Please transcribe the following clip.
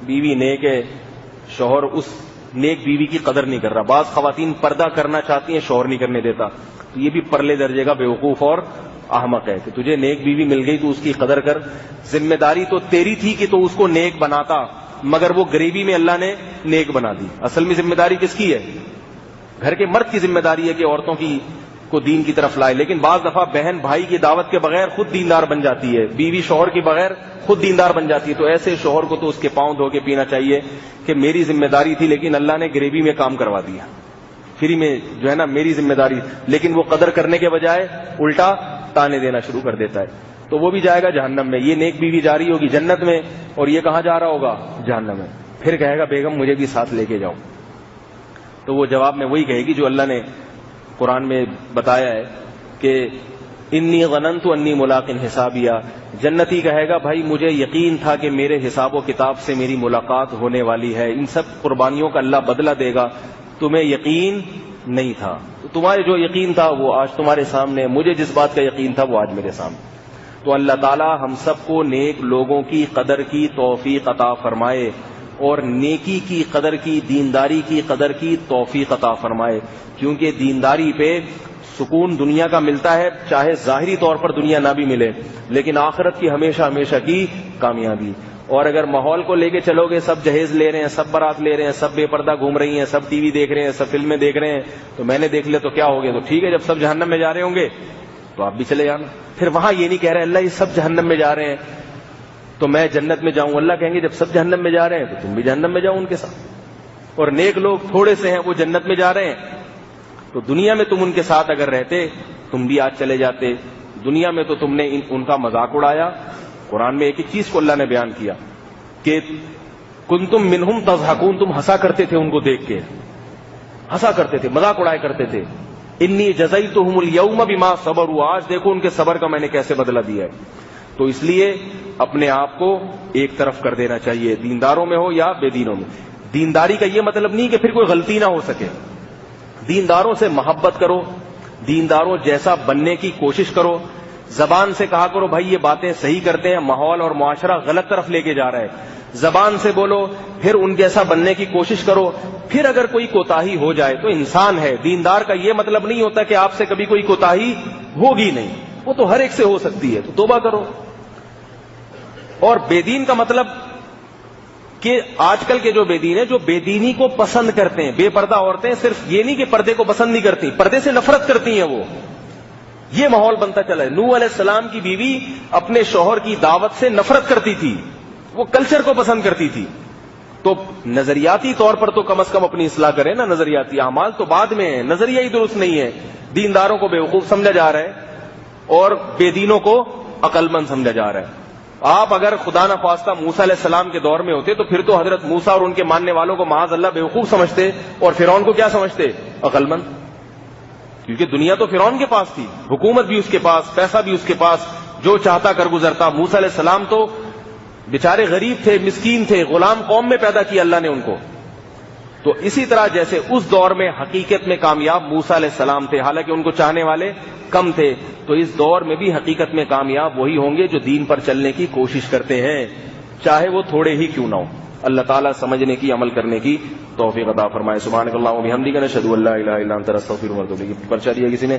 بیوی نیک ہے، شوہر اس نیک بیوی کی قدر نہیں کر رہا. بعض خواتین پردہ کرنا چاہتی ہیں، شوہر نہیں کرنے دیتا، تو یہ بھی پرلے درجے کا بیوقوف اور احمق ہے کہ تجھے نیک بیوی مل گئی تو اس کی قدر کر. ذمہ داری تو تیری تھی کہ تو اس کو نیک بناتا، مگر وہ غریبی میں اللہ نے نیک بنا دی. اصل میں ذمہ داری کس کی ہے؟ گھر کے مرد کی ذمہ داری ہے کہ عورتوں کو دین کی طرف لائے. لیکن بعض دفعہ بہن بھائی کی دعوت کے بغیر خود دیندار بن جاتی ہے، بیوی شوہر کے بغیر خود دیندار بن جاتی ہے. تو ایسے شوہر کو تو اس کے پاؤں دھو کے پینا چاہیے کہ میری ذمہ داری تھی لیکن اللہ نے غریبی میں کام کروا دیا، فری میں جو ہے نا میری ذمہ داری. لیکن وہ قدر کرنے کے بجائے الٹا تانے دینا شروع کر دیتا ہے، تو وہ بھی جائے گا جہنم میں. یہ نیک بیوی جا رہی ہوگی جنت میں اور یہ کہاں جا رہا ہوگا؟ جہنم میں. پھر کہے گا بیگم مجھے بھی ساتھ لے کے جاؤ. تو وہ جواب میں وہی کہے گی جو اللہ نے قرآن میں بتایا ہے کہ انی ظننت انی ملاق حسابیہ. جنتی کہے گا بھائی مجھے یقین تھا کہ میرے حساب و کتاب سے میری ملاقات ہونے والی ہے، ان سب قربانیوں کا اللہ بدلہ دے گا، تمہیں یقین نہیں تھا. تو تمہارے جو یقین تھا وہ آج تمہارے سامنے، مجھے جس بات کا یقین تھا وہ آج میرے سامنے. تو اللہ تعالی ہم سب کو نیک لوگوں کی قدر کی توفیق عطا فرمائے اور نیکی کی قدر کی، دینداری کی قدر کی توفیق عطا فرمائے. کیونکہ دینداری پہ سکون دنیا کا ملتا ہے، چاہے ظاہری طور پر دنیا نہ بھی ملے، لیکن آخرت کی ہمیشہ ہمیشہ کی کامیابی. اور اگر ماحول کو لے کے چلو گے، سب جہیز لے رہے ہیں، سب بارات لے رہے ہیں، سب بے پردہ گھوم رہی ہیں، سب ٹی وی دیکھ رہے ہیں، سب فلمیں دیکھ رہے ہیں، تو میں نے دیکھ لیا تو کیا ہو گیا؟ تو ٹھیک ہے، جب سب جہنم میں جا رہے ہوں گے تو آپ بھی چلے جانا. پھر وہاں یہ نہیں کہہ رہے اللہ یہ سب جہنم میں جا رہے ہیں تو میں جنت میں جاؤں. اللہ کہیں گے جب سب جہنم میں جا رہے ہیں تو تم بھی جہنم میں جاؤ ان کے ساتھ. اور نیک لوگ تھوڑے سے ہیں، وہ جنت میں جا رہے ہیں، تو دنیا میں تم ان کے ساتھ اگر رہتے تم بھی آج چلے جاتے. دنیا میں تو تم نے ان کا مذاق اڑایا. قرآن میں ایک ایک چیز کو اللہ نے بیان کیا کہ کنتم منہم تضحکون، تم ہنسا کرتے تھے ان کو دیکھ کے، ہنسا کرتے تھے، مذاق اڑایا کرتے تھے. انی جزیتہم الیوم بما صبروا، آج دیکھو ان کے صبر کا میں نے کیسے بدلہ دیا ہے. تو اس لیے اپنے آپ کو ایک طرف کر دینا چاہیے، دینداروں میں ہو یا بے دینوں میں. دینداری کا یہ مطلب نہیں کہ پھر کوئی غلطی نہ ہو سکے. دینداروں سے محبت کرو، دینداروں جیسا بننے کی کوشش کرو. زبان سے کہا کرو بھائی یہ باتیں صحیح کرتے ہیں، ماحول اور معاشرہ غلط طرف لے کے جا رہا ہے، زبان سے بولو. پھر ان جیسا بننے کی کوشش کرو. پھر اگر کوئی کوتاہی ہو جائے تو انسان ہے. دیندار کا یہ مطلب نہیں ہوتا کہ آپ سے کبھی کوئی کوتاہی ہوگی نہیں، وہ تو ہر ایک سے ہو سکتی ہے، تو توبہ کرو. اور بے دین کا مطلب کہ آج کل کے جو بے دین ہیں، جو بے دینی کو پسند کرتے ہیں، بے پردہ عورتیں صرف یہ نہیں کہ پردے کو پسند نہیں کرتی، پردے سے نفرت کرتی ہیں. وہ یہ ماحول بنتا چلا ہے. نوح علیہ السلام کی بیوی اپنے شوہر کی دعوت سے نفرت کرتی تھی، وہ کلچر کو پسند کرتی تھی. تو نظریاتی طور پر تو کم از کم اپنی اصلاح کریں نا. نظریاتی اعمال تو بعد میں ہیں، نظریہ ہی درست نہیں ہے. دینداروں کو بیوقوف سمجھا جا رہا ہے اور بے دینوں کو عقل مند سمجھا جا رہا ہے. آپ اگر خدا نہ خواستہ موسیٰ علیہ السلام کے دور میں ہوتے تو پھر تو حضرت موسیٰ اور ان کے ماننے والوں کو معاذ اللہ بیوقوف سمجھتے اور فرعون کو کیا سمجھتے؟ عقل مند. کیونکہ دنیا تو فرعون کے پاس تھی، حکومت بھی اس کے پاس، پیسہ بھی اس کے پاس، جو چاہتا کر گزرتا. موسیٰ علیہ السلام تو بیچارے غریب تھے، مسکین تھے، غلام قوم میں پیدا کیا اللہ نے ان کو. تو اسی طرح جیسے اس دور میں حقیقت میں کامیاب موسیٰ علیہ السلام تھے، حالانکہ ان کو چاہنے والے کم تھے، تو اس دور میں بھی حقیقت میں کامیاب وہی ہوں گے جو دین پر چلنے کی کوشش کرتے ہیں، چاہے وہ تھوڑے ہی کیوں نہ ہو. اللہ تعالیٰ سمجھنے کی، عمل کرنے کی توفیق عطا فرمائے. سبحانک اللہم و بحمدک، نشہد ان لا الہ الا انت، نستغفرک ونتوب الیک. پرچہ دیا کسی نے؟